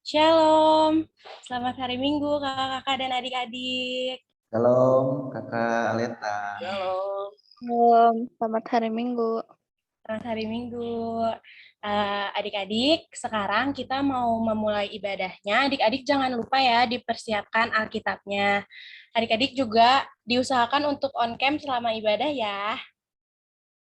Shalom, selamat hari Minggu kakak-kakak dan adik-adik. Shalom, Kakak Aleta. Shalom. Selamat hari Minggu. Selamat hari Minggu. Adik-adik, sekarang kita mau memulai ibadahnya. Adik-adik jangan lupa ya dipersiapkan Alkitabnya. Adik-adik juga diusahakan untuk on cam selama ibadah ya.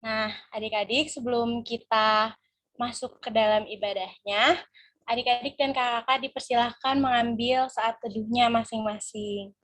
Nah, adik-adik sebelum kita masuk ke dalam ibadahnya, adik-adik dan kakak-kakak dipersilahkan mengambil saat teduhnya masing-masing.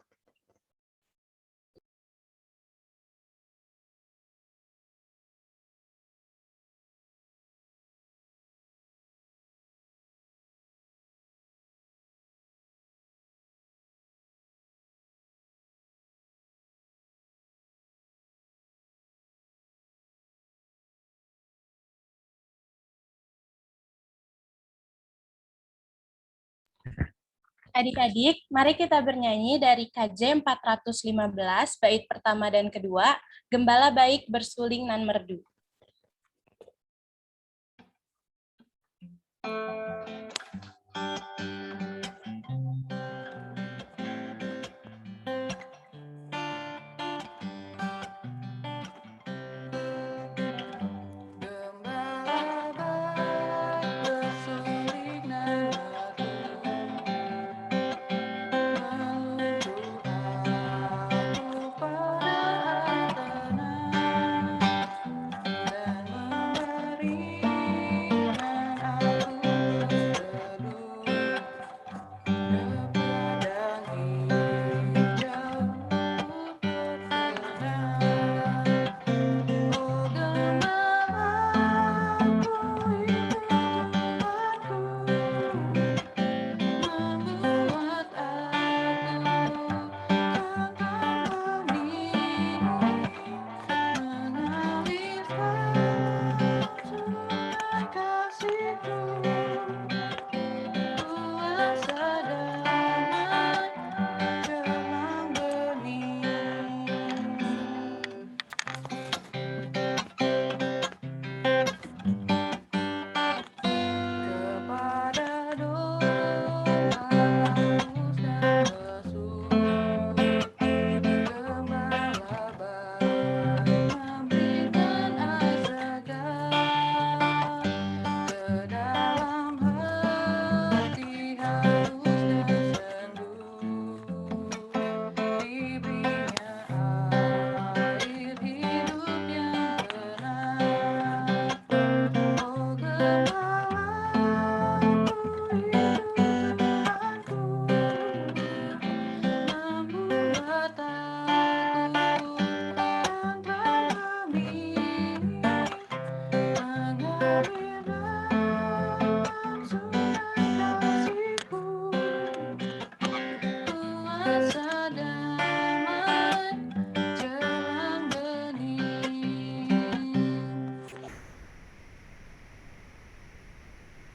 Adik-adik, mari kita bernyanyi dari KJ 415, bait pertama dan kedua, Gembala Baik Bersuling Nan Merdu.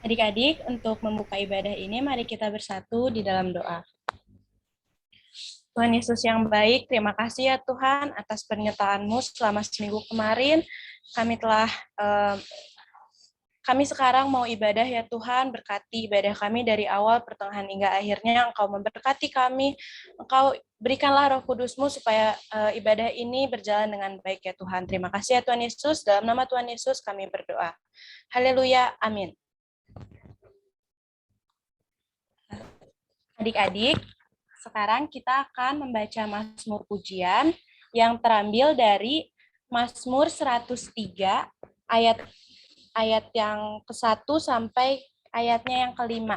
Adik-adik, untuk membuka ibadah ini, mari kita bersatu di dalam doa. Tuhan Yesus yang baik, terima kasih ya Tuhan atas penyertaan-Mu selama seminggu kemarin. Kami sekarang mau ibadah ya Tuhan, berkati ibadah kami dari awal, pertengahan, hingga akhirnya. Engkau memberkati kami, Engkau berikanlah Roh Kudus-Mu supaya ibadah ini berjalan dengan baik ya Tuhan. Terima kasih ya Tuhan Yesus, dalam nama Tuhan Yesus kami berdoa. Haleluya, amin. Adik-adik, sekarang kita akan membaca Mazmur Pujian yang terambil dari Mazmur 103 ayat yang ke-1 sampai ayatnya yang ke-5.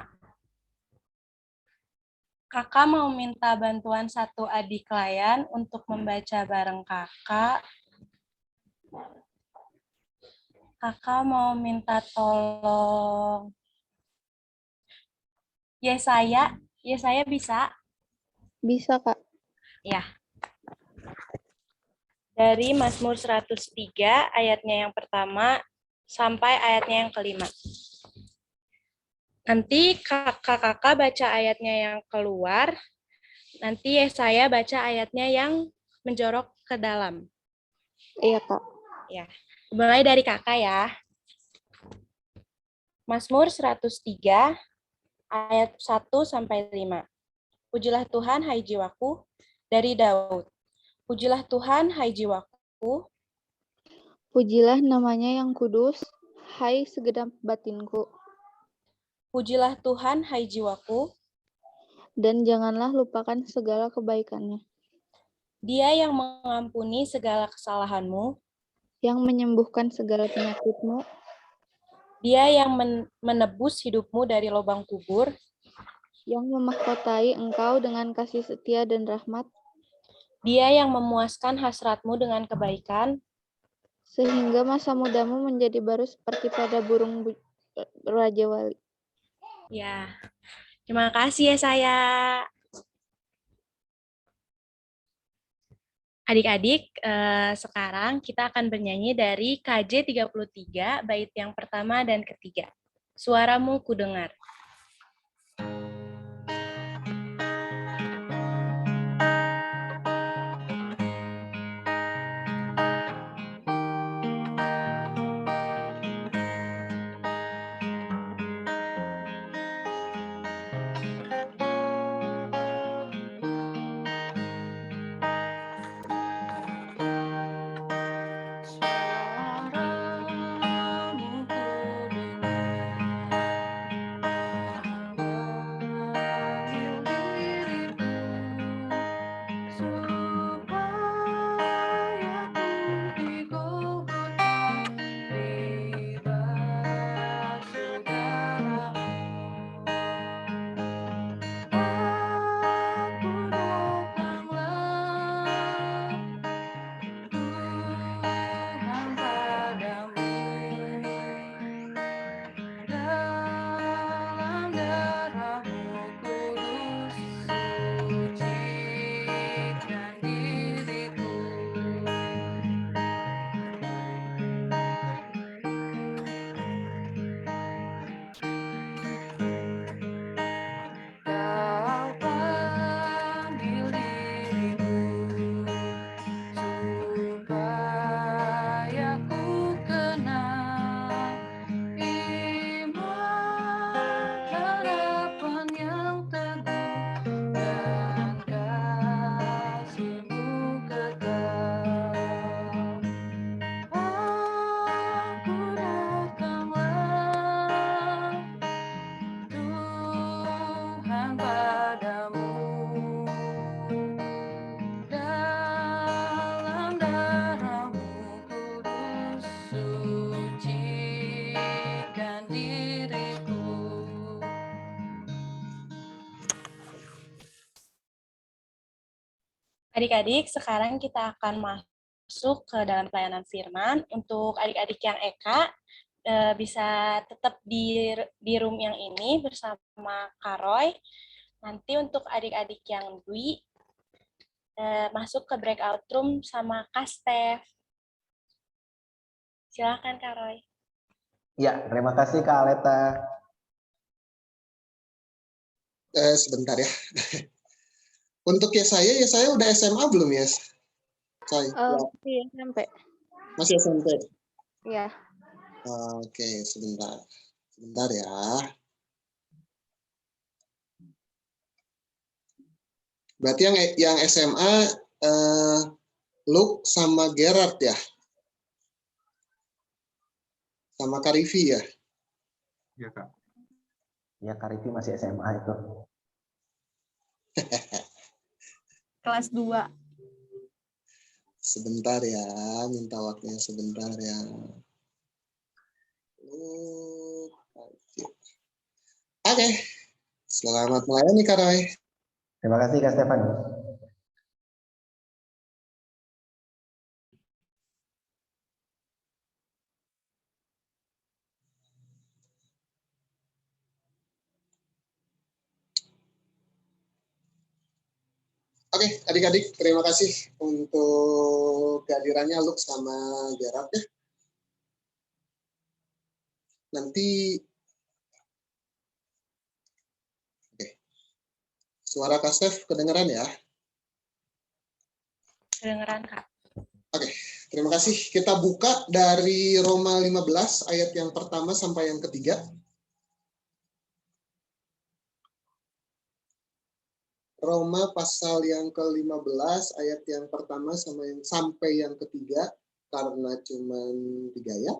Kakak mau minta bantuan satu adik klien untuk membaca bareng kakak. Kakak mau minta tolong Yesaya bisa? Bisa, Kak. Ya. Dari Mazmur 103 ayatnya yang pertama sampai ayatnya yang ke-5. Nanti kakak-kakak baca ayatnya yang keluar, nanti Yesaya baca ayatnya yang menjorok ke dalam. Iya, Kak. Ya. Mulai dari kakak ya. Mazmur 103 ayat 1 sampai 5. Pujilah Tuhan, hai jiwaku, dari Daud. Pujilah Tuhan, hai jiwaku, Pujilah namanya yang kudus, hai segenap batinku, pujilah Tuhan, hai jiwaku, dan janganlah lupakan segala kebaikannya, Dia yang mengampuni segala kesalahanmu, yang menyembuhkan segala penyakitmu, Dia yang menebus hidupmu dari lubang kubur, yang memahkotai engkau dengan kasih setia dan rahmat, Dia yang memuaskan hasratmu dengan kebaikan, sehingga masa mudamu menjadi baru seperti pada burung Raja Wali. Ya, terima kasih ya saya. Adik-adik, sekarang kita akan bernyanyi dari KJ 33, bait yang pertama dan ketiga. Suaramu kudengar. Adik-adik, sekarang kita akan masuk ke dalam pelayanan firman. Untuk adik-adik yang Eka, bisa tetap di room yang ini bersama Kak Roy. Nanti untuk adik-adik yang Dwi, masuk ke breakout room sama Kak Steph. Silakan Kak Roy. Ya, terima kasih Kak Aleta. Sebentar ya. Untuk ya saya udah SMA belum ya? Saya Iya, sampai. masih SMP. Ya. Oke, sebentar. Sebentar ya. Berarti yang SMA Luke sama Gerard ya? Sama Karifi ya? Iya, Kak. Ya, Kak Rifi masih SMA itu. Kelas 2. Sebentar ya, minta waktunya sebentar ya. Oke, selamat melayani Kak Roy. Terima kasih Kak Stefan. Oke, adik-adik, terima kasih untuk kehadirannya Luke sama Gerard ya. Nanti, oke. Suara Kak Steph kedengeran ya? Kedengeran, Kak. Oke, terima kasih. Kita buka dari Roma 15 ayat yang pertama sampai yang ketiga. Roma pasal yang ke-15 ayat yang pertama sampai yang ketiga, karena cuman 3 ayat.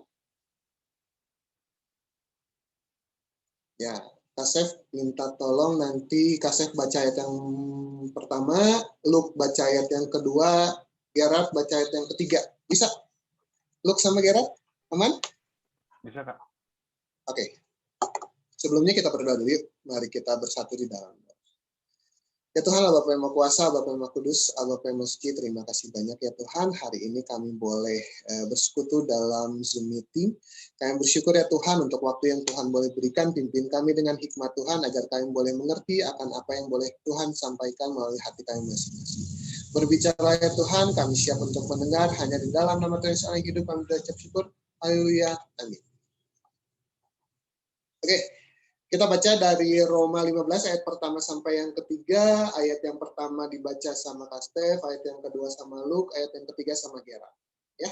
Ya, Kasef minta tolong nanti Kasef baca ayat yang pertama, Luke baca ayat yang kedua, Gerard baca ayat yang ketiga. Bisa? Luke sama Gerard? Aman? Bisa, Kak. Oke. Sebelumnya kita berdoa dulu yuk. Mari kita bersatu di dalam. Ya Tuhan, Bapa yang Maha Kuasa, Bapa yang Maha Kudus, Bapa yang Maha Suci, terima kasih banyak ya Tuhan. Hari ini kami boleh bersekutu dalam Zoom meeting. Kami bersyukur ya Tuhan untuk waktu yang Tuhan boleh berikan, pimpin kami dengan hikmat Tuhan, agar kami boleh mengerti akan apa yang boleh Tuhan sampaikan melalui hati kami masing-masing. Berbicara ya Tuhan, kami siap untuk mendengar, hanya di dalam nama Tuhan Yesus hidup kami berucap syukur. Haleluya. Amin. Oke. Kita baca dari Roma 15 ayat pertama sampai yang ketiga. Ayat yang pertama dibaca sama Kastef, ayat yang kedua sama Luke, ayat yang ketiga sama Gera. Ya.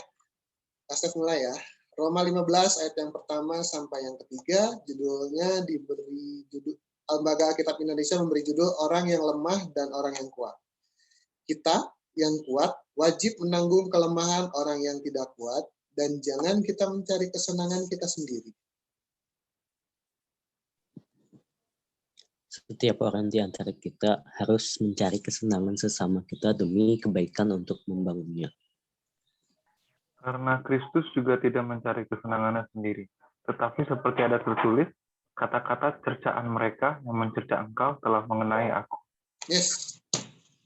Kastef mulai ya. Roma 15 ayat yang pertama sampai yang ketiga, judulnya diberi judul Lembaga Alkitab Indonesia memberi judul Orang yang Lemah dan Orang yang Kuat. Kita yang kuat wajib menanggung kelemahan orang yang tidak kuat, dan jangan kita mencari kesenangan kita sendiri. Setiap orang di antara kita harus mencari kesenangan sesama kita demi kebaikan untuk membangunnya. Karena Kristus juga tidak mencari kesenangannya sendiri. Tetapi seperti ada tertulis, kata-kata cercaan mereka yang mencerca engkau telah mengenai aku. Yes.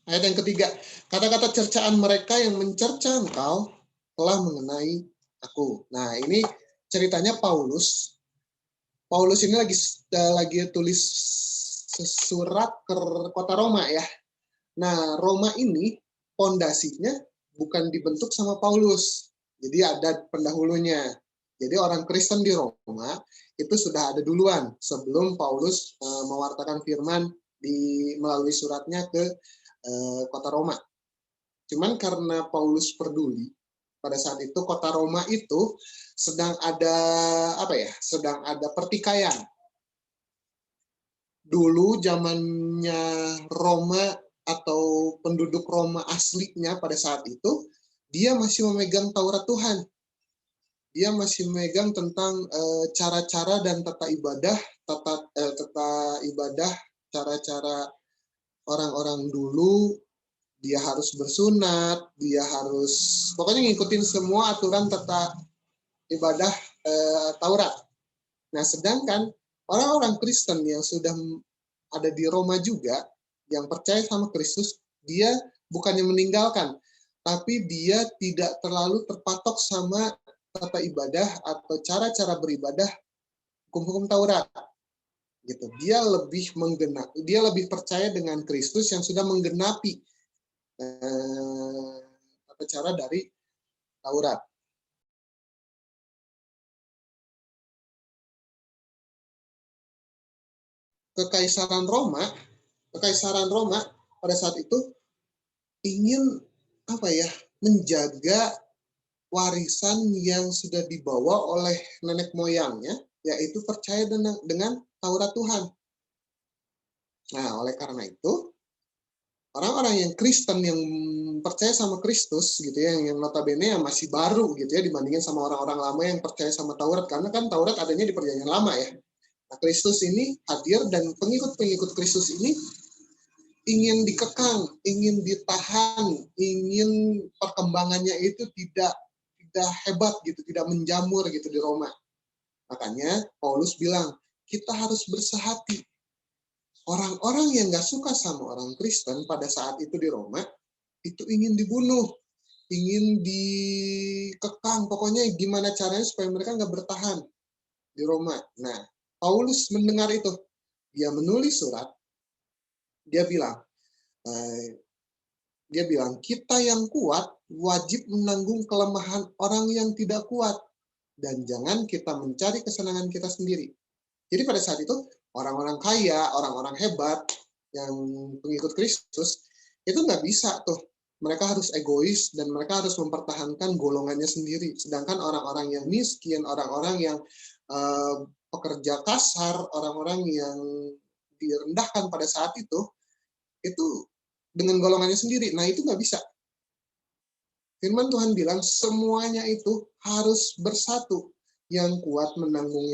Ayat yang ketiga, kata-kata cercaan mereka yang mencerca engkau telah mengenai aku. Nah, ini ceritanya Paulus. Paulus ini lagi tulis surat ke kota Roma ya. Nah, Roma ini pondasinya bukan dibentuk sama Paulus. Jadi ada pendahulunya. Jadi orang Kristen di Roma itu sudah ada duluan sebelum Paulus mewartakan firman melalui suratnya ke kota Roma. Cuman karena Paulus peduli, pada saat itu kota Roma itu sedang ada pertikaian. Dulu zamannya Roma atau penduduk Roma aslinya pada saat itu, dia masih memegang Taurat Tuhan. Dia masih memegang tentang cara-cara dan tata ibadah, cara-cara orang-orang dulu. Dia harus bersunat, dia harus pokoknya ngikutin semua aturan tata ibadah Taurat. Nah, sedangkan orang-orang Kristen yang sudah ada di Roma juga, yang percaya sama Kristus, dia bukannya meninggalkan, tapi dia tidak terlalu terpatok sama tata ibadah atau cara-cara beribadah hukum-hukum Taurat. Gitu. Dia lebih percaya dengan Kristus yang sudah menggenapi tata cara dari Taurat. Kekaisaran Roma pada saat itu ingin menjaga warisan yang sudah dibawa oleh nenek moyangnya, yaitu percaya dengan Taurat Tuhan. Nah, oleh karena itu orang-orang yang Kristen yang percaya sama Kristus gitu ya, yang notabene yang masih baru gitu ya dibandingin sama orang-orang lama yang percaya sama Taurat, karena kan Taurat adanya di Perjanjian Lama ya. Nah, Kristus ini hadir dan pengikut-pengikut Kristus ini ingin dikekang, ingin ditahan, ingin perkembangannya itu tidak hebat gitu, tidak menjamur gitu di Roma. Makanya Paulus bilang, kita harus bersehati. Orang-orang yang nggak suka sama orang Kristen pada saat itu di Roma, itu ingin dibunuh, ingin dikekang, pokoknya gimana caranya supaya mereka nggak bertahan di Roma. Nah, Paulus mendengar itu, dia menulis surat, dia bilang, kita yang kuat wajib menanggung kelemahan orang yang tidak kuat, dan jangan kita mencari kesenangan kita sendiri. Jadi pada saat itu, orang-orang kaya, orang-orang hebat, yang pengikut Kristus, itu nggak bisa tuh. Mereka harus egois, dan mereka harus mempertahankan golongannya sendiri. Sedangkan orang-orang yang miskin, orang-orang yang pekerja kasar, orang-orang yang direndahkan pada saat itu itu dengan golongannya sendiri. Nah, itu nggak bisa. Firman Tuhan bilang semuanya itu harus bersatu. Yang kuat menanggung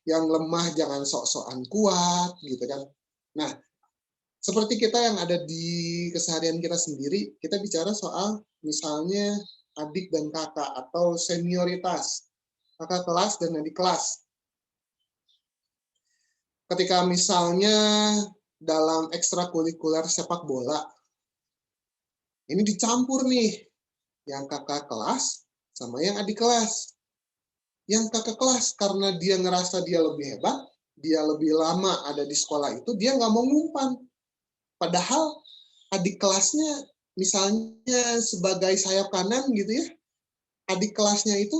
yang lemah jangan sok-sokan kuat, gitu kan. Nah, seperti kita yang ada di keseharian kita sendiri, kita bicara soal misalnya adik dan kakak atau senioritas, kakak kelas dan adik kelas. Ketika misalnya dalam ekstrakurikuler sepak bola, ini dicampur nih, yang kakak kelas sama yang adik kelas. Yang kakak kelas karena dia ngerasa dia lebih hebat, dia lebih lama ada di sekolah itu, dia nggak mau ngumpan. Padahal adik kelasnya misalnya sebagai sayap kanan gitu ya, adik kelasnya itu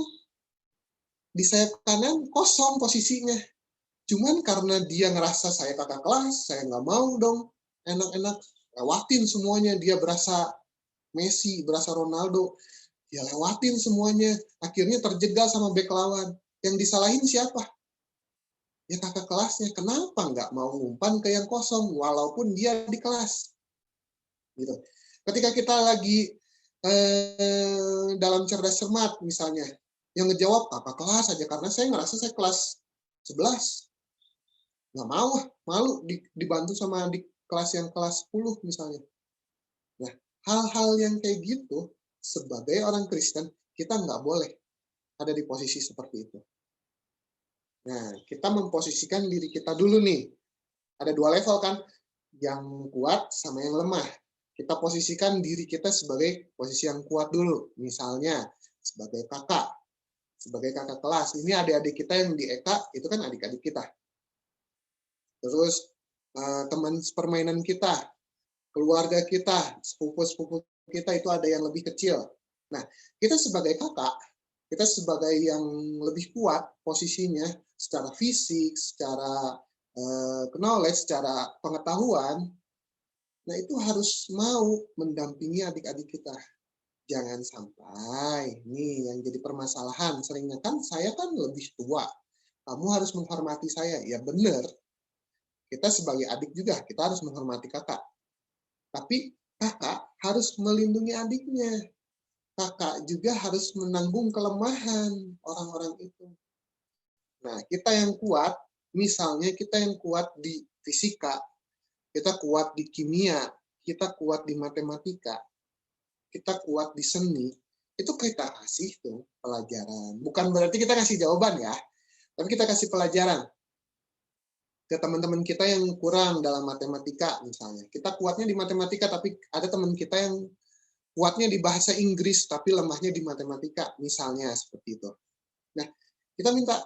di sayap kanan kosong posisinya. Cuman karena dia ngerasa saya kakak kelas, saya nggak mau dong enak-enak lewatin semuanya. Dia berasa Messi, berasa Ronaldo, dia lewatin semuanya. Akhirnya terjegal sama bek lawan. Yang disalahin siapa? Ya kakak kelasnya. Kenapa nggak mau ngumpan ke yang kosong walaupun dia di kelas? Gitu. Ketika kita lagi dalam cerdas cermat misalnya, yang ngejawab kakak kelas aja karena saya ngerasa saya kelas 11. Nggak mau, malu dibantu sama adik kelas yang kelas 10 misalnya. Nah, hal-hal yang kayak gitu, sebagai orang Kristen, kita nggak boleh ada di posisi seperti itu. Nah, kita memposisikan diri kita dulu nih. Ada 2 level kan, yang kuat sama yang lemah. Kita posisikan diri kita sebagai posisi yang kuat dulu. Misalnya, sebagai kakak kelas. Ini adik-adik kita yang di EK, itu kan adik-adik kita. Terus teman permainan kita, keluarga kita, sepupu-sepupu kita itu ada yang lebih kecil. Nah, kita sebagai kakak, kita sebagai yang lebih kuat posisinya secara fisik, secara knowledge, secara pengetahuan, nah itu harus mau mendampingi adik-adik kita. Jangan sampai, nih yang jadi permasalahan, seringnya kan saya kan lebih tua, kamu harus menghormati saya. Ya benar, kita sebagai adik juga, kita harus menghormati kakak. Tapi kakak harus melindungi adiknya. Kakak juga harus menanggung kelemahan orang-orang itu. Nah, kita yang kuat, misalnya kita yang kuat di fisika, kita kuat di kimia, kita kuat di matematika, kita kuat di seni, itu kita kasih tuh pelajaran. Bukan berarti kita kasih jawaban ya, tapi kita kasih pelajaran ke teman-teman kita yang kurang dalam matematika misalnya. Kita kuatnya di matematika, tapi ada teman kita yang kuatnya di bahasa Inggris, tapi lemahnya di matematika, misalnya seperti itu. Nah, kita minta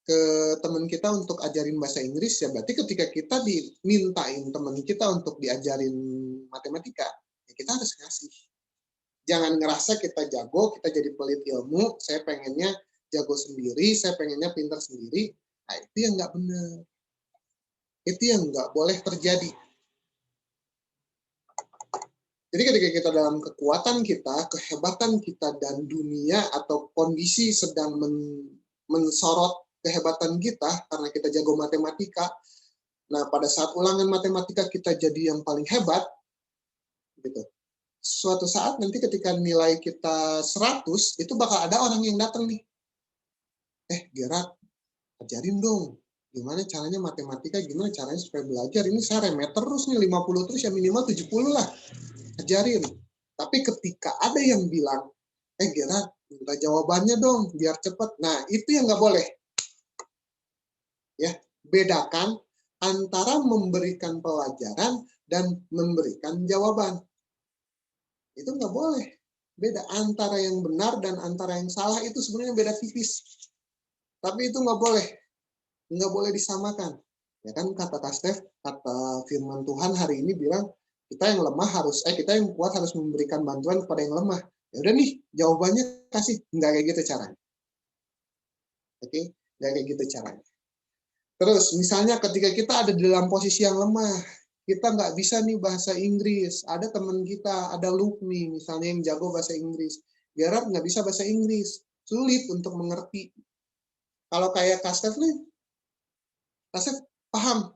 ke teman kita untuk ajarin bahasa Inggris, ya berarti ketika kita dimintain teman kita untuk diajarin matematika, ya kita harus ngasih. Jangan ngerasa kita jago, kita jadi pelit ilmu, saya pengennya jago sendiri, saya pengennya pintar sendiri. Nah, itu yang nggak benar. Itu yang nggak boleh terjadi. Jadi ketika kita dalam kekuatan kita, kehebatan kita, dan dunia atau kondisi sedang mensorot kehebatan kita, karena kita jago matematika, nah pada saat ulangan matematika kita jadi yang paling hebat, gitu. Suatu saat nanti ketika nilai kita 100, itu bakal ada orang yang datang nih. Gerard, ajarin dong. Gimana caranya matematika, gimana caranya supaya belajar. Ini saya remet terus nih, 50 terus ya minimal 70 lah. Ajarin. Tapi ketika ada yang bilang, Gerard, minta jawabannya dong, biar cepat. Nah, itu yang nggak boleh. Ya, bedakan antara memberikan pelajaran dan memberikan jawaban. Itu nggak boleh. Beda antara yang benar dan antara yang salah itu sebenarnya beda tipis. Tapi itu nggak boleh disamakan. Ya kan kata Kak Stef, kata firman Tuhan hari ini bilang kita yang lemah kita yang kuat harus memberikan bantuan kepada yang lemah. Ya udah nih, jawabannya kasih. Nggak kayak gitu caranya. Oke, nggak kayak gitu caranya. Terus misalnya ketika kita ada di dalam posisi yang lemah, kita nggak bisa nih bahasa Inggris. Ada teman kita, ada Lukmi misalnya yang jago bahasa Inggris. Gerard nggak bisa bahasa Inggris, sulit untuk mengerti. Kalau kayak Kak Stef nih, Kak Stef paham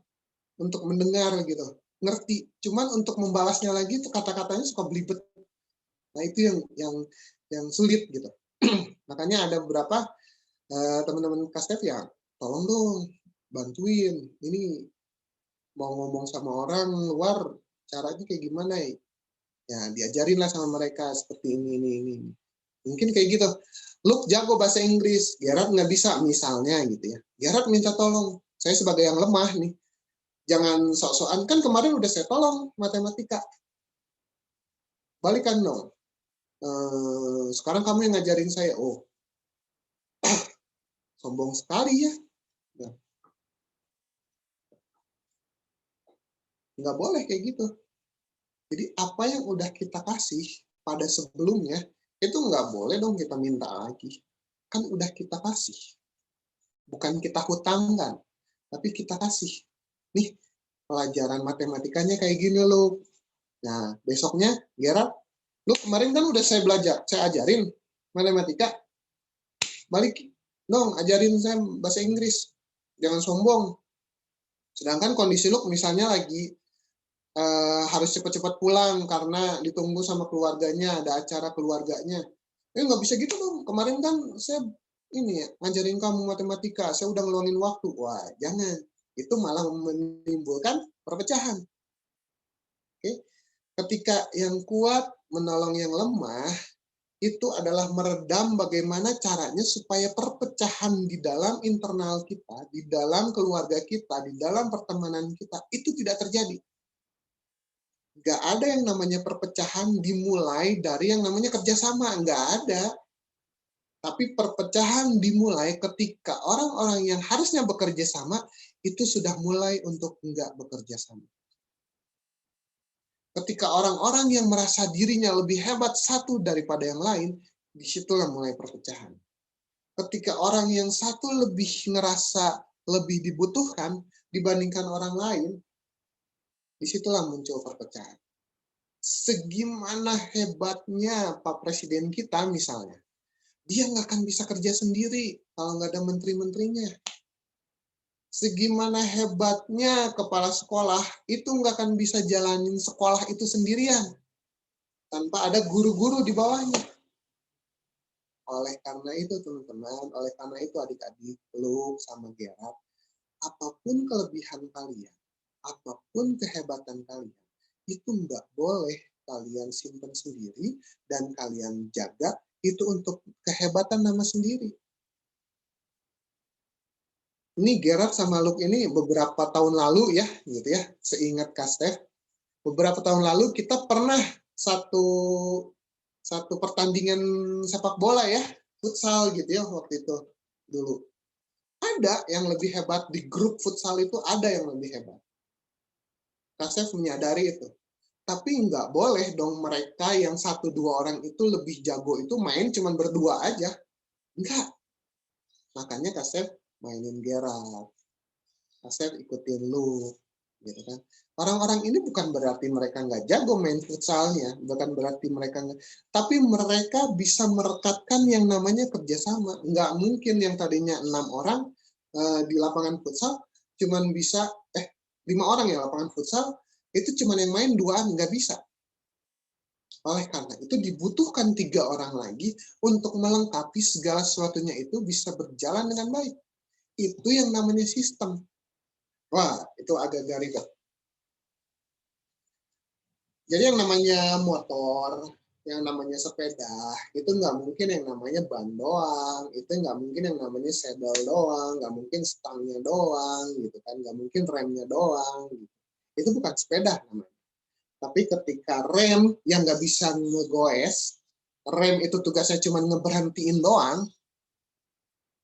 untuk mendengar gitu. ngerti, cuman untuk membalasnya lagi itu kata-katanya suka belibet. Nah itu yang sulit gitu. Makanya ada beberapa teman-teman Kastef ya, tolong dong bantuin, ini mau ngomong sama orang luar caranya kayak gimana ya? Ya diajarin lah sama mereka seperti ini. Mungkin kayak gitu. Luke jago bahasa Inggris, Gerard nggak bisa misalnya gitu ya. Gerard minta tolong, saya sebagai yang lemah nih, jangan sok-sokan, kan kemarin udah saya tolong matematika. Balikan dong. Sekarang kamu yang ngajarin saya. Oh, sombong sekali ya. Nggak boleh kayak gitu. Jadi apa yang udah kita kasih pada sebelumnya, itu nggak boleh dong kita minta lagi. Kan udah kita kasih. Bukan kita hutangkan, tapi kita kasih. Nih, pelajaran matematikanya kayak gini loh. Nah, besoknya, Gerard, lu kemarin kan udah saya ajarin matematika. Balik dong, ajarin saya bahasa Inggris. Jangan sombong. Sedangkan kondisi lu misalnya lagi harus cepat-cepat pulang karena ditunggu sama keluarganya, ada acara keluarganya. Nggak bisa gitu dong. Kemarin kan saya ngajarin kamu matematika, saya udah ngeluangin waktu. Wah, jangan. Itu malah menimbulkan perpecahan. Oke. Ketika yang kuat menolong yang lemah, itu adalah meredam bagaimana caranya supaya perpecahan di dalam internal kita, di dalam keluarga kita, di dalam pertemanan kita, itu tidak terjadi. Nggak ada yang namanya perpecahan dimulai dari yang namanya kerjasama. Nggak ada. Tapi perpecahan dimulai ketika orang-orang yang harusnya bekerja sama, itu sudah mulai untuk nggak bekerja sama. Ketika orang-orang yang merasa dirinya lebih hebat satu daripada yang lain, disitulah mulai perpecahan. Ketika orang yang satu lebih ngerasa lebih dibutuhkan dibandingkan orang lain, disitulah muncul perpecahan. Segimana hebatnya Pak Presiden kita misalnya, dia nggak akan bisa kerja sendiri kalau nggak ada menteri-menterinya. Segimana hebatnya kepala sekolah, itu nggak akan bisa jalanin sekolah itu sendirian tanpa ada guru-guru di bawahnya. Oleh karena itu teman-teman, oleh karena itu adik-adik, Luke sama Gerard, apapun kelebihan kalian, apapun kehebatan kalian, itu nggak boleh kalian simpan sendiri dan kalian jaga itu untuk kehebatan nama sendiri. Ini Gerard sama Luke ini beberapa tahun lalu ya, gitu ya, seingat Kastef, beberapa tahun lalu kita pernah satu pertandingan sepak bola ya, futsal gitu ya waktu itu dulu. Ada yang lebih hebat di grup futsal itu, ada yang lebih hebat. Kastef menyadari itu. Tapi nggak boleh dong mereka yang 1-2 orang itu lebih jago itu main cuma berdua aja. Enggak. Makanya Kastef mainin Gerard, Kastef ikutin Luke, gitu kan. Orang-orang ini bukan berarti mereka nggak jago main futsalnya, bukan berarti mereka nggak, tapi mereka bisa merekatkan yang namanya kerjasama. Nggak mungkin yang tadinya 6 orang di lapangan futsal cuman bisa 5 orang ya lapangan futsal itu cuman yang main 2-an, nggak bisa. Oleh karena itu dibutuhkan 3 orang lagi untuk melengkapi segala sesuatunya itu bisa berjalan dengan baik. Itu yang namanya sistem. Wah, itu agak-agak ribet. Jadi yang namanya motor, yang namanya sepeda, itu nggak mungkin yang namanya ban doang, itu nggak mungkin yang namanya saddle doang, nggak mungkin stangnya doang, gitu kan, nggak mungkin remnya doang. Gitu. Itu bukan sepeda namanya. Tapi ketika rem yang nggak bisa ngegoes, rem itu tugasnya cuma ngeberhentiin doang,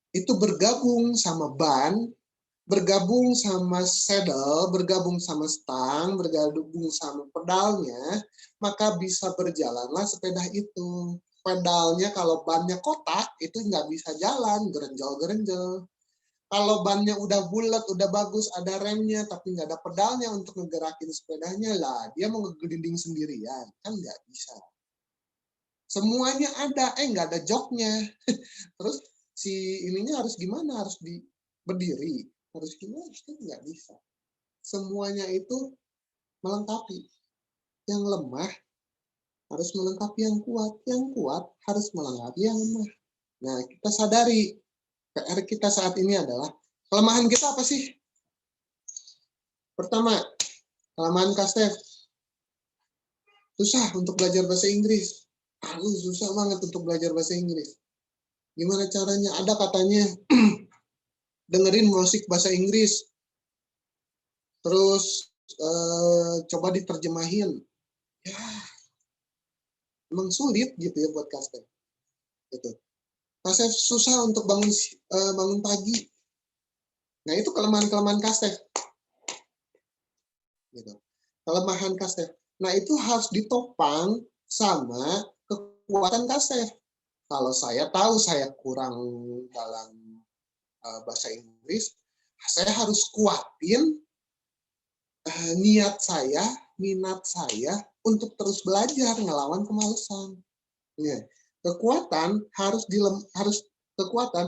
itu bergabung sama ban, bergabung sama saddle, bergabung sama stang, bergabung sama pedalnya, maka bisa berjalanlah sepeda itu. Pedalnya kalau bannya kotak, itu nggak bisa jalan, gerenjel-gerenjel. Kalau bannya udah bulat, udah bagus, ada remnya, tapi nggak ada pedalnya untuk ngegerakin sepedanya, lah dia mau ngegelinding sendirian, kan nggak bisa. Semuanya ada, nggak ada joknya. Terus si ininya harus gimana? Harus berdiri, harus gimana? Kan nggak bisa. Semuanya itu melengkapi. Yang lemah harus melengkapi yang kuat harus melengkapi yang lemah. Nah, kita sadari PR kita saat ini adalah kelemahan kita apa sih? Pertama, kelemahan Kak Stef. Susah untuk belajar bahasa Inggris. Susah banget untuk belajar bahasa Inggris. Gimana caranya? Ada katanya dengerin musik bahasa Inggris. Terus coba diterjemahin. Ya, emang sulit gitu ya buat Kak Stef. Gitu. Kak Stef susah untuk bangun pagi. Nah, itu kelemahan-kelemahan Kak Stef. Gitu. Kelemahan Kak Stef. Nah, itu harus ditopang sama kekuatan Kak Stef. Kalau saya tahu saya kurang dalam bahasa Inggris, saya harus kuatin niat saya, minat saya untuk terus belajar ngelawan kemalasan. Ya. Kekuatan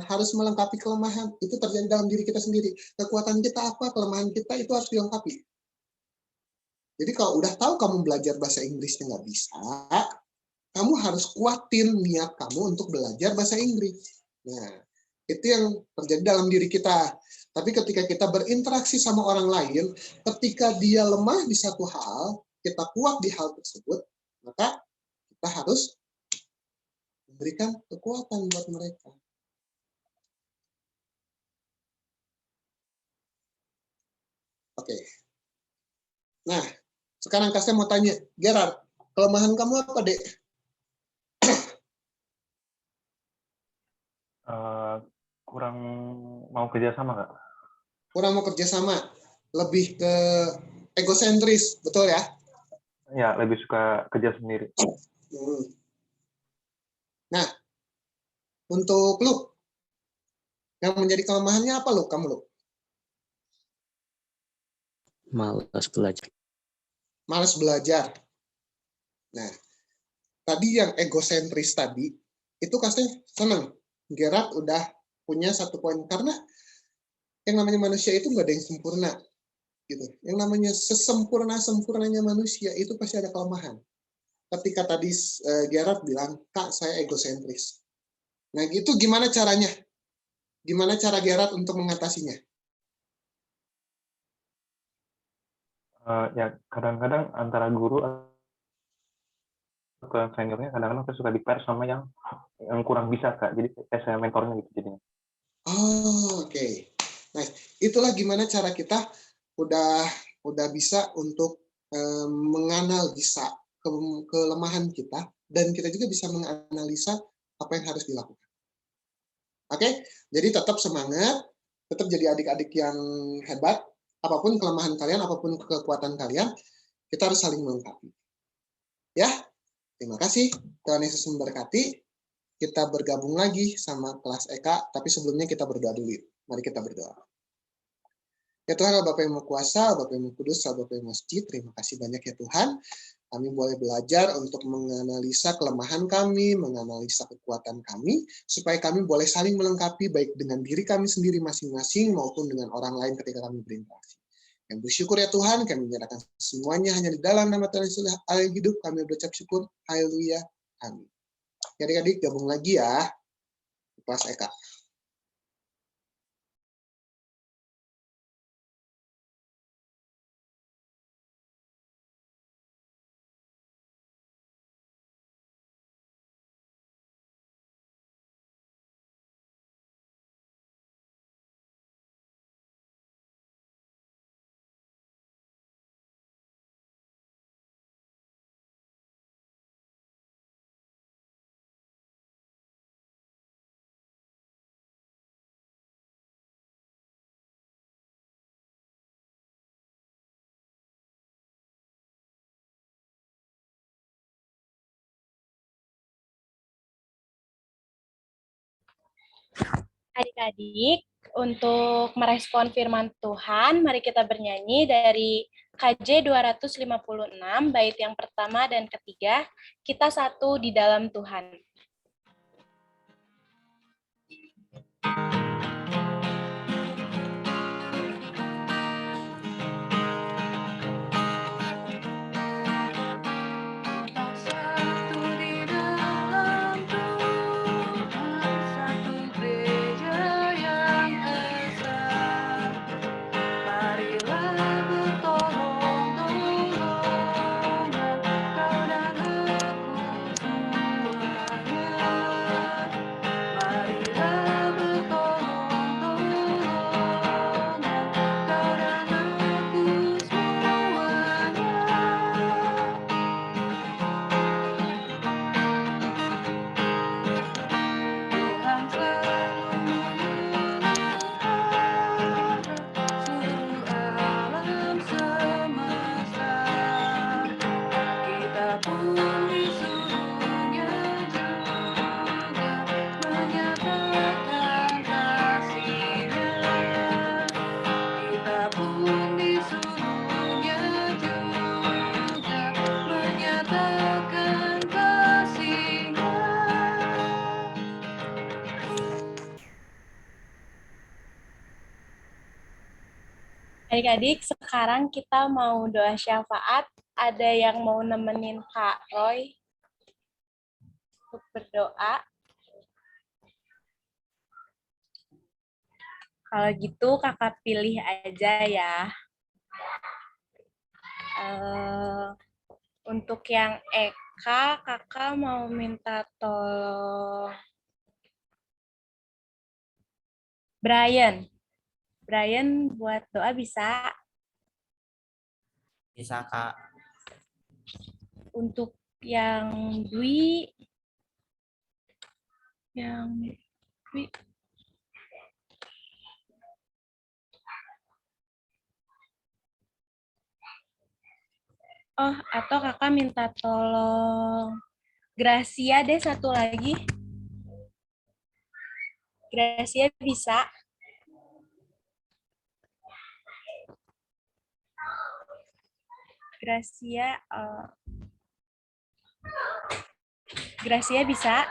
harus melengkapi kelemahan. Itu terjadi dalam diri kita sendiri. Kekuatan kita apa, kelemahan kita itu harus dilengkapi. Jadi kalau udah tahu kamu belajar bahasa Inggrisnya nggak bisa, kamu harus kuatin niat kamu untuk belajar bahasa Inggris. Nah, itu yang terjadi dalam diri kita. Tapi ketika kita berinteraksi sama orang lain, ketika dia lemah di satu hal, kita kuat di hal tersebut, maka kita harus memberikan kekuatan buat mereka. Oke. Nah, sekarang Kak Stef mau tanya, Gerard, kelemahan kamu apa, Dek? Kurang mau kerjasama, Kak. Kurang mau kerjasama, lebih ke egosentris, betul ya? Ya, lebih suka kerja sendiri. Nah, untuk lu, yang menjadi kelemahannya apa lu, kamu lu? Malas belajar. Malas belajar. Nah, tadi yang egosentris tadi, itu Kak senang. Gerard udah punya satu poin. Karena yang namanya manusia itu nggak ada yang sempurna. Gitu. Yang namanya sesempurna-sempurnanya manusia itu pasti ada kelemahan. Ketika tadi Gerard bilang, Kak, saya egosentris. Nah, itu gimana caranya? Gimana cara Gerard untuk mengatasinya? Ya, kadang-kadang antara guru atau seniornya kadang-kadang saya suka di-pair sama yang kurang bisa, Kak. Jadi saya mentornya gitu jadinya. Oh, oke. Nah, itulah gimana cara kita udah bisa untuk menganalisa kelemahan kita, dan kita juga bisa menganalisa apa yang harus dilakukan. Oke, jadi tetap semangat, tetap jadi adik-adik yang hebat. Apapun kelemahan kalian, apapun kekuatan kalian, kita harus saling melengkapi. Ya, terima kasih. Tuhan Yesus memberkati. Kita bergabung lagi sama kelas Eka, tapi sebelumnya kita berdoa dulu. Mari kita berdoa. Ya Tuhan, Bapak yang Maha Kuasa, Bapak yang Maha Kudus, Bapak yang Maha Suci, terima kasih banyak ya Tuhan. Kami boleh belajar untuk menganalisa kelemahan kami, menganalisa kekuatan kami, supaya kami boleh saling melengkapi baik dengan diri kami sendiri masing-masing maupun dengan orang lain ketika kami berinteraksi. Yang bersyukur ya Tuhan, kami menyerahkan semuanya hanya di dalam nama Tuhan Yesus Allah yang hidup, kami berucap syukur. Haleluya. Amin. Adik-adik gabung lagi ya di kelas Eka. Adik-adik, untuk merespon firman Tuhan, mari kita bernyanyi dari KJ 256, bait yang pertama dan ketiga, kita satu di dalam Tuhan. Adik-adik, sekarang kita mau doa syafaat. Ada yang mau nemenin Kak Roy untuk berdoa? Kalau gitu kakak pilih aja ya. Untuk yang Eka, kakak mau minta tolong Brian. Brian buat doa bisa? Bisa, Kak. Untuk yang Dwi, oh, atau kakak minta tolong Gracia deh satu lagi. Gracia bisa? Gracia bisa?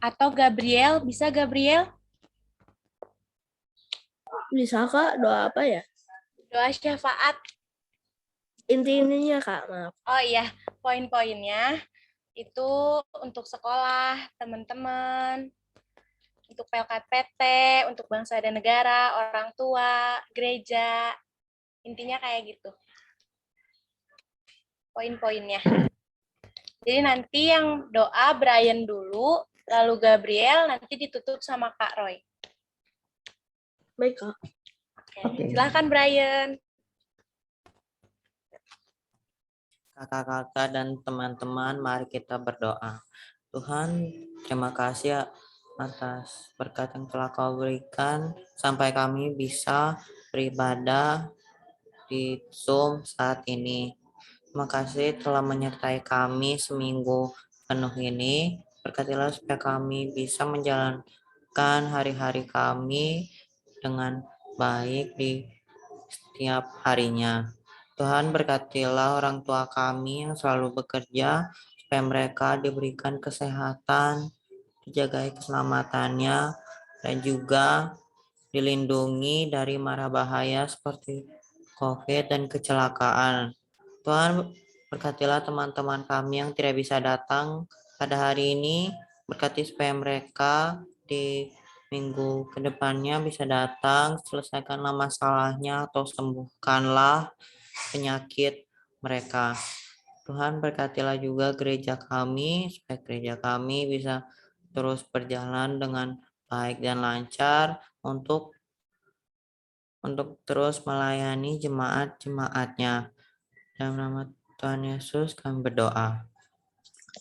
Atau Gabriel, bisa Gabriel? Bisa Kak, doa apa ya? Doa syafaat. Intinya Kak, maaf. Oh iya, poin-poinnya itu untuk sekolah, teman-teman, untuk PLKPT, untuk bangsa dan negara, orang tua, gereja. Intinya kayak gitu. Poin-poinnya. Jadi nanti yang doa Brian dulu, lalu Gabriel, nanti ditutup sama Kak Roy. Baik Kak. Oke. Silahkan Brian. Kakak-kakak dan teman-teman, mari kita berdoa. Tuhan, terima kasih atas berkat yang telah Kau berikan sampai kami bisa beribadah di Zoom saat ini. Terima kasih telah menyertai kami seminggu penuh ini. Berkatilah supaya kami bisa menjalankan hari-hari kami dengan baik di setiap harinya. Tuhan, berkatilah orang tua kami yang selalu bekerja supaya mereka diberikan kesehatan, dijaga keselamatannya, dan juga dilindungi dari mara bahaya seperti COVID dan kecelakaan. Tuhan, berkatilah teman-teman kami yang tidak bisa datang pada hari ini. Berkati supaya mereka di minggu kedepannya bisa datang, selesaikanlah masalahnya atau sembuhkanlah penyakit mereka. Tuhan, berkatilah juga gereja kami, supaya gereja kami bisa terus berjalan dengan baik dan lancar untuk terus melayani jemaat-jemaatnya. Dalam nama Tuhan Yesus kami berdoa.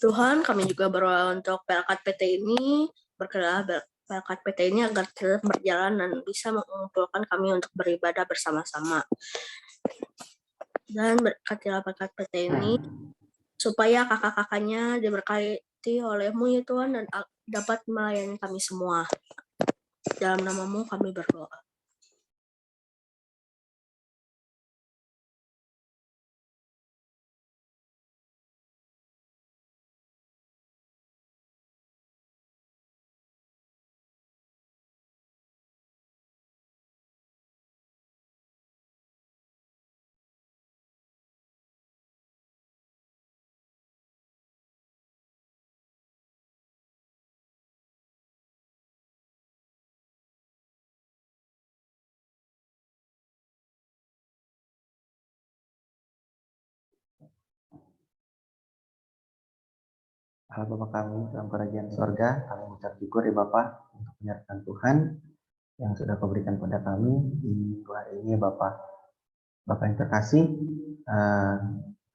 Tuhan, kami juga berdoa untuk PLKT PT ini, berkelah PLKT PT ini agar terus berjalan dan bisa mengumpulkan kami untuk beribadah bersama-sama. Dan berkatilah PLKT PT ini, supaya kakak-kakaknya diberkati oleh-Mu ya Tuhan, dan dapat melayani kami semua. Dalam nama-Mu kami berdoa. Allah Bapa kami dalam kerajaan sorga, kami mengucap syukur ya Bapak untuk penyertaan Tuhan yang sudah Kau berikan pada kami di minggu hari ini ya Bapak. Bapak yang terkasih,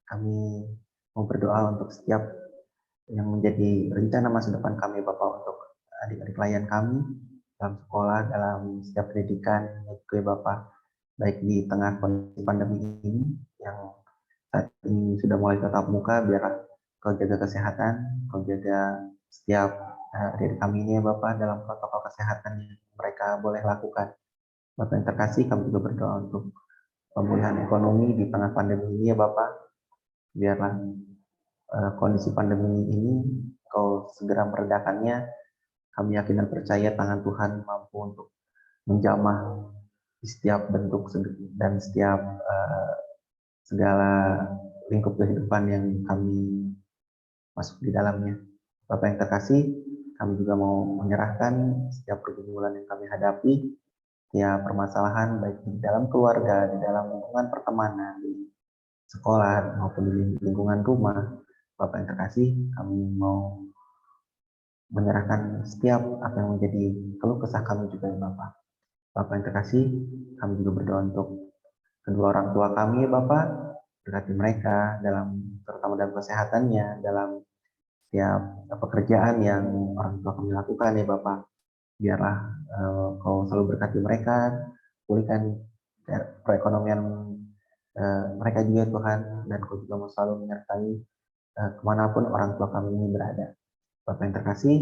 kami mau berdoa untuk setiap yang menjadi rencana masa depan kami Bapak, untuk adik-adik klien kami dalam sekolah, dalam setiap pendidikan ya Bapak, baik di tengah kondisi pandemi ini yang saat ini sudah mulai tatap muka. Biarlah Kau jaga kesehatan, Kau jaga setiap diri kami ini ya Bapak dalam protokol kesehatan yang mereka boleh lakukan. Bapak yang terkasih, kami juga berdoa untuk pemulihan ekonomi di tengah pandemi ini ya Bapak. Biarlah kondisi pandemi ini Kau segera meredakannya, Kami yakin dan percaya tangan Tuhan mampu untuk menjamah di setiap bentuk dan setiap segala lingkup kehidupan yang kami masuk di dalamnya. Bapak yang terkasih, kami juga mau menyerahkan setiap pergumulan yang kami hadapi, setiap permasalahan baik di dalam keluarga, di dalam lingkungan pertemanan, di sekolah maupun di lingkungan rumah. Bapak yang terkasih, kami mau menyerahkan setiap apa yang menjadi keluh kesah kami juga ya Bapak. Bapak yang terkasih, kami juga berdoa untuk kedua orang tua kami ya Bapak, berkati mereka terutama dalam kesehatannya, dalam setiap pekerjaan yang orang tua kami lakukan ya Bapak. Biarlah Kau selalu berkati mereka, pulihkan perekonomian mereka juga Tuhan, dan Kau juga mau selalu menyertai kemanapun orang tua kami ini berada. Bapak yang terkasih,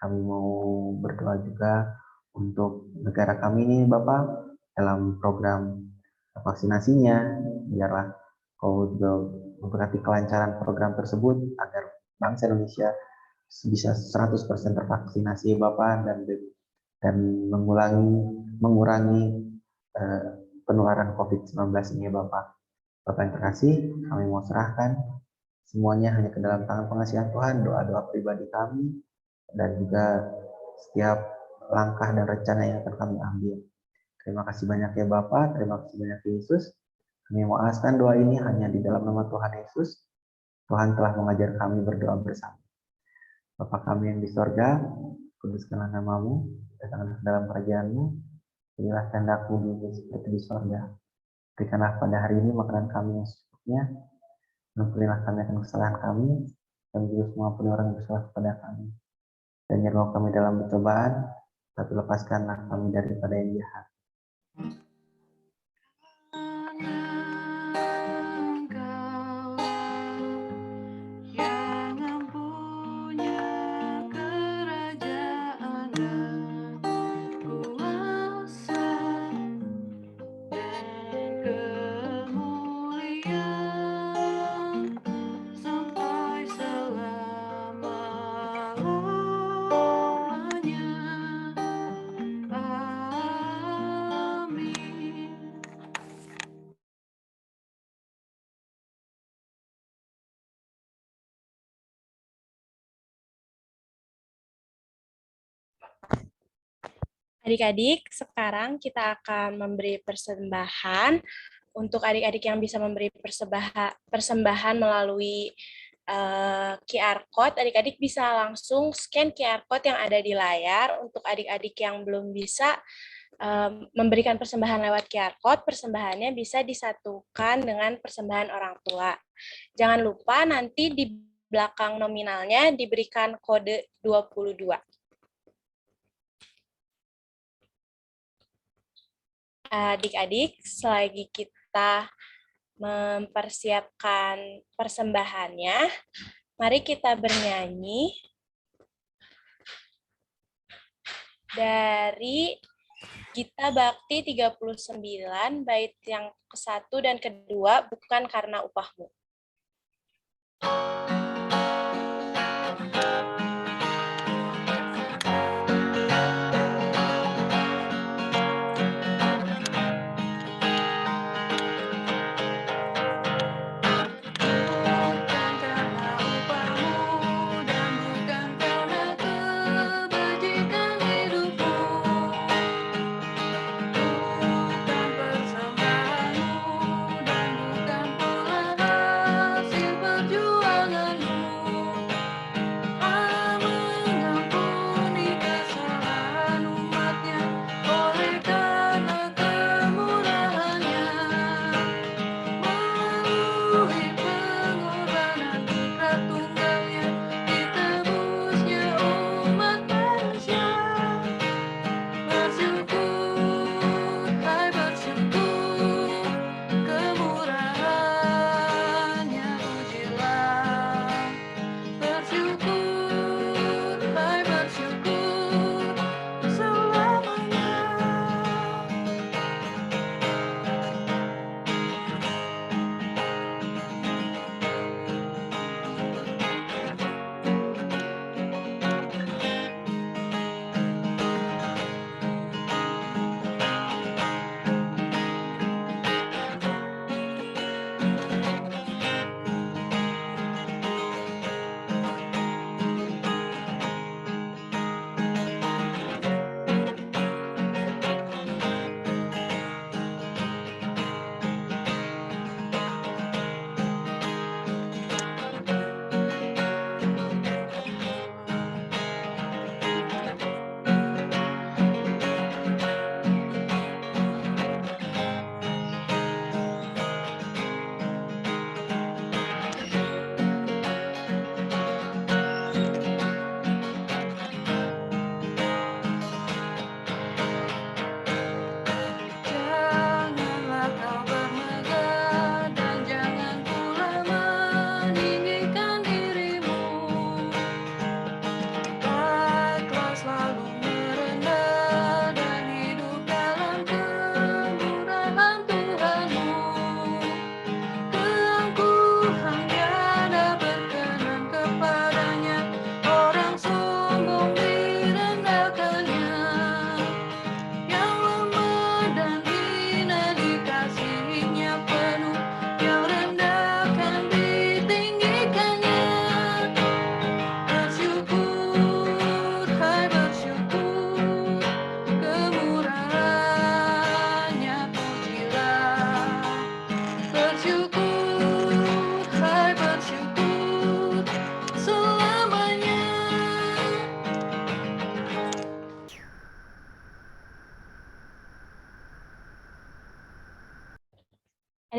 kami mau berdoa juga untuk negara kami ini Bapak, dalam program vaksinasinya, biarlah Kau juga memberkati kelancaran program tersebut agar bangsa Indonesia bisa 100% tervaksinasi Bapak, dan mengurangi penularan COVID-19 ini Bapak. Bapak yang terkasih, kami mau serahkan semuanya hanya ke dalam tangan pengasihan Tuhan, doa-doa pribadi kami, dan juga setiap langkah dan rencana yang akan kami ambil. Terima kasih banyak ya Bapak, terima kasih banyak Yesus. Kami mau askan doa ini hanya di dalam nama Tuhan Yesus. Tuhan telah mengajar kami berdoa bersama. Bapa kami yang di sorga, kuduskanlah namamu, datanglah ke dalam kerajaan-Mu, jadilah kehendak-Mu di bumi seperti di sorga. Berikanlah pada hari ini makanan kami yang secukupnya, ampunilah kami akan kesalahan kami, dan juga semua orang yang bersalah kepada kami. Dan jangan kami dalam pencobaan, tapi lepaskanlah kami daripada yang jahat. Adik-adik, sekarang kita akan memberi persembahan. Untuk adik-adik yang bisa memberi persembahan melalui QR Code, adik-adik bisa langsung scan QR Code yang ada di layar. Untuk adik-adik yang belum bisa memberikan persembahan lewat QR Code, persembahannya bisa disatukan dengan persembahan orang tua. Jangan lupa nanti di belakang nominalnya diberikan kode 22. Adik-adik, selagi kita mempersiapkan persembahannya, mari kita bernyanyi dari Gita Bakti 39, bait yang ke-1 dan kedua, bukan karena upahmu. Persembahanmu dan bukan pula hasil perjuangan.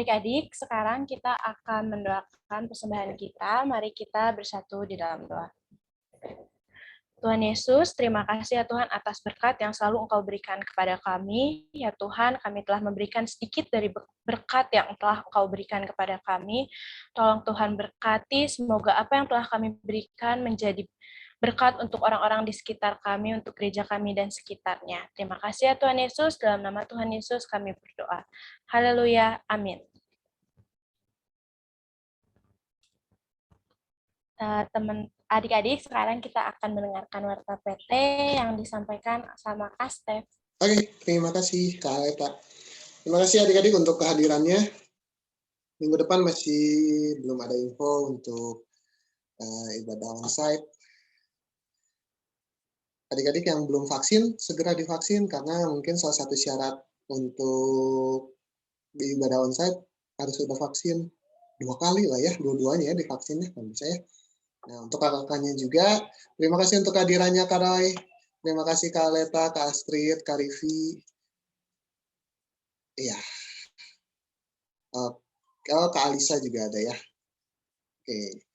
Adik-adik, sekarang kita akan mendoakan persembahan kita. Mari kita bersatu di dalam doa. Tuhan Yesus, terima kasih ya Tuhan atas berkat yang selalu Engkau berikan kepada kami. Ya Tuhan, kami telah memberikan sedikit dari berkat yang telah Engkau berikan kepada kami. Tolong Tuhan berkati, semoga apa yang telah kami berikan menjadi berkat untuk orang-orang di sekitar kami, untuk gereja kami dan sekitarnya. Terima kasih ya Tuhan Yesus, dalam nama Tuhan Yesus kami berdoa. Haleluya, amin. Teman adik-adik, sekarang kita akan mendengarkan warta PT yang disampaikan sama Kak Stef. Oke, terima kasih Kak Aleta. Terima kasih adik-adik untuk kehadirannya. Minggu depan masih belum ada info untuk ibadah onsite. Adik-adik yang belum vaksin, segera divaksin karena mungkin salah satu syarat untuk di ibadah onsite harus sudah vaksin 2 kali lah ya, dua-duanya ya divaksinnya kan bisa ya. Nah, untuk kakak-kakaknya juga, terima kasih untuk kehadirannya Kak Roy. Terima kasih Kak Aleta, Kak Astrid, Kak Rivi. Iya. Kak Alisa juga ada ya. Oke.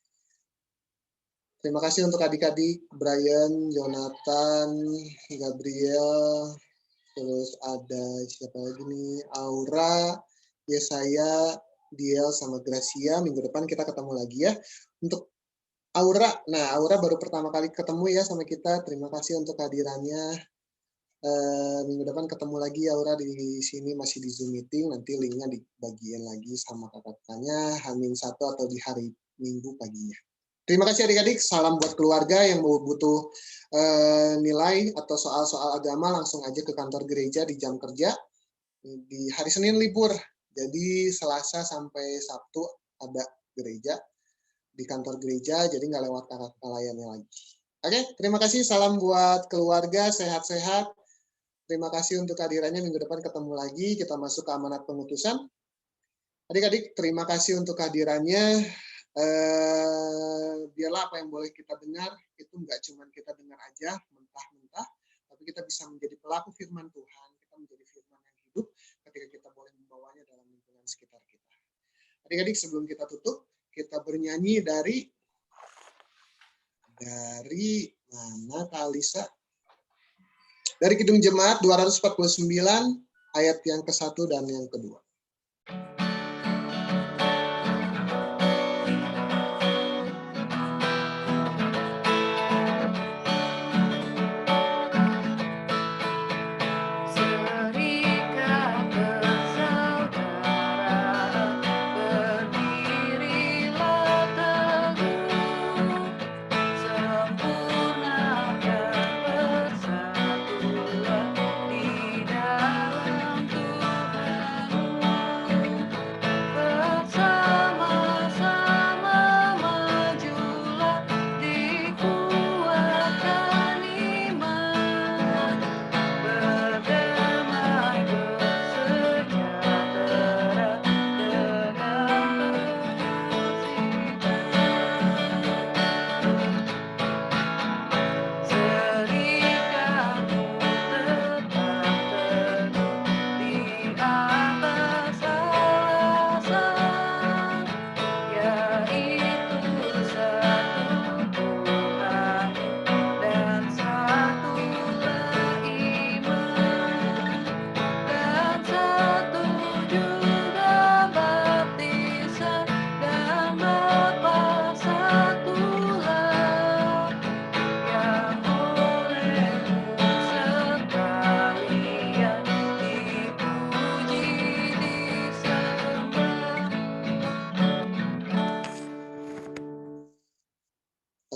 Terima kasih untuk adik-adik, Brian, Jonathan, Gabriel, terus ada siapa lagi nih, Aura, Yesaya, Diel, sama Gracia. Minggu depan kita ketemu lagi ya. Untuk Aura, nah Aura baru pertama kali ketemu ya sama kita. Terima kasih untuk kehadirannya. Minggu depan ketemu lagi Aura di sini masih di Zoom meeting. Nanti linknya dibagiin lagi sama kakak-kakaknya H-1 atau di hari Minggu paginya. Terima kasih adik-adik. Salam buat keluarga yang mau butuh nilai atau soal-soal agama langsung aja ke kantor gereja di jam kerja. Di hari Senin libur. Jadi Selasa sampai Sabtu ada gereja. Di kantor gereja, jadi nggak lewat kakak pelayannya lagi. Oke, terima kasih. Salam buat keluarga, sehat-sehat. Terima kasih untuk kehadirannya. Minggu depan ketemu lagi. Kita masuk ke amanat pengutusan. Adik-adik, terima kasih untuk kehadirannya. Biarlah apa yang boleh kita dengar, itu nggak cuma kita dengar aja, mentah-mentah, tapi kita bisa menjadi pelaku firman Tuhan. Kita menjadi firman yang hidup ketika kita boleh membawanya dalam lingkungan sekitar kita. Adik-adik, sebelum kita tutup, kita bernyanyi dari mana Kak Alisa? Dari Kidung Jemaat 249 ayat yang ke-1 dan yang kedua.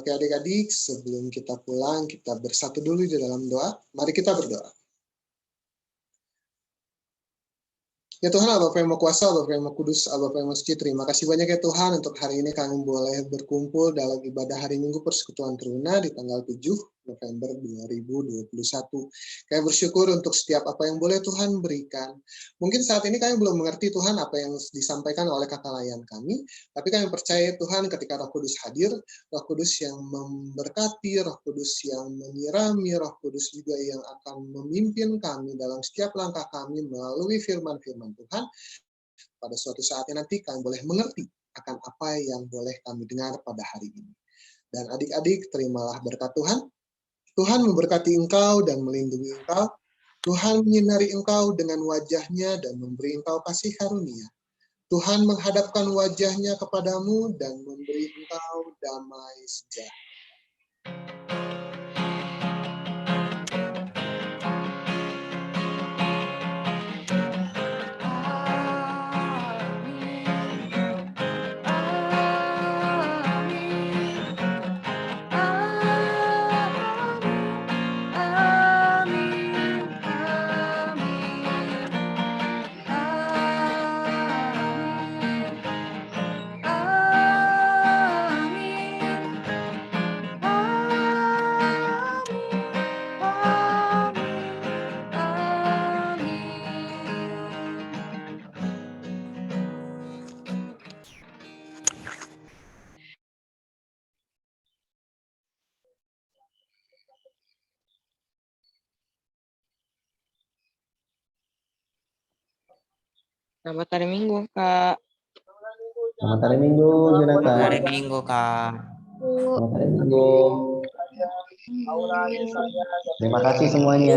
Oke adik-adik, sebelum kita pulang, kita bersatu dulu di dalam doa. Mari kita berdoa. Ya Tuhan, Allah Bapa yang Maha Kuasa, Allah Bapa yang Maha Kudus, Allah Bapa yang Maha Suci, terima kasih banyak ya Tuhan untuk hari ini kami boleh berkumpul dalam ibadah hari Minggu Persekutuan Teruna di tanggal 7 November 2021. Kami bersyukur untuk setiap apa yang boleh Tuhan berikan. Mungkin saat ini kami belum mengerti Tuhan apa yang disampaikan oleh kakak layan kami, tapi kami percaya Tuhan ketika Roh Kudus hadir, Roh Kudus yang memberkati, Roh Kudus yang menyirami, Roh Kudus juga yang akan memimpin kami dalam setiap langkah kami melalui firman-firman Tuhan. pada suatu saatnya nanti kalian boleh mengerti akan apa yang boleh kami dengar pada hari ini. Dan adik-adik, terimalah berkat Tuhan. Tuhan memberkati engkau dan melindungi engkau. Tuhan menyinari engkau dengan wajah-Nya dan memberi engkau kasih karunia. Tuhan menghadapkan wajah-Nya kepadamu dan memberi engkau damai sejahtera. Selamat hari Minggu, Kak. Selamat hari Minggu, Jonathan. Hari Minggu, Kak. Selamat hari Minggu. Terima kasih semuanya.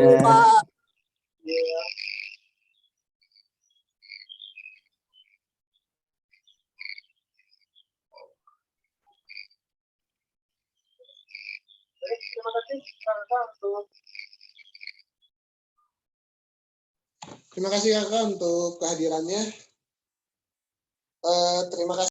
Terima kasih kakak untuk kehadirannya. Terima kasih.